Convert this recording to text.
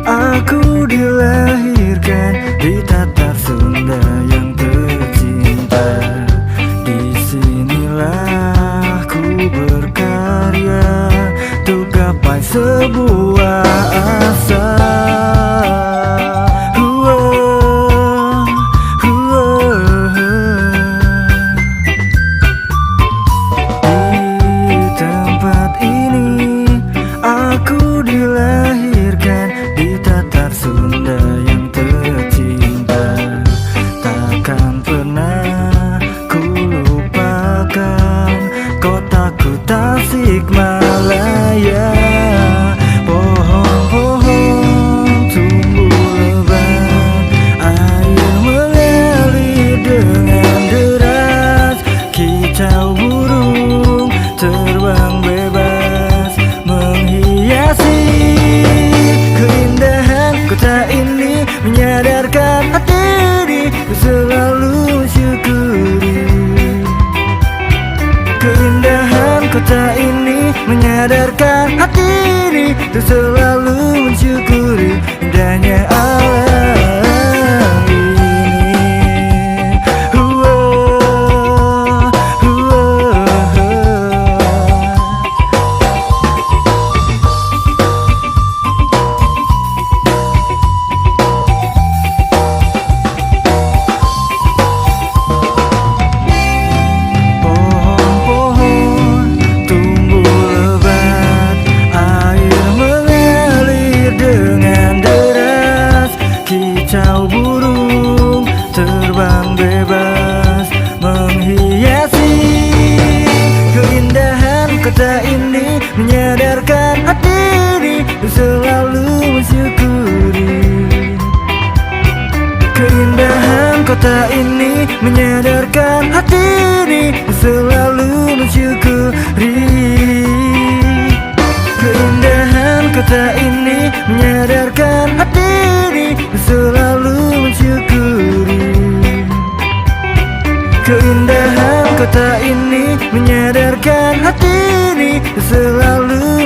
Aku dilahirkan di tata Sunda yang tercinta. Disinilah ku berkarya untuk gapai sebuah asa. Di tempat ini aku dilahirkan di Tatar Sunda yang tercinta. Takkan pernah ku lupakan kotaku Tasikmalaya. Pohon-pohon tumbuh lebat, air mengalir dengan deras. Kicau burung terbang bebas menghiasi keindahan kota ini, menyadarkan hati ini ku selalu syukuri. Keindahan kota ini, menyadarkan hati ini ku selalu mensyukuri indahnya alam ini. Kicau burung terbang bebas menghiasi keindahan kota ini, menyadarkan hati ini selalu mensyukuri. Keindahan kota ini, menyadarkan hati ini selalu mensyukuri. Keindahan kota ini, menyadarkan hati ini selalu mensyukuri. Keindahan kota ini, menyadarkan hati ini selalu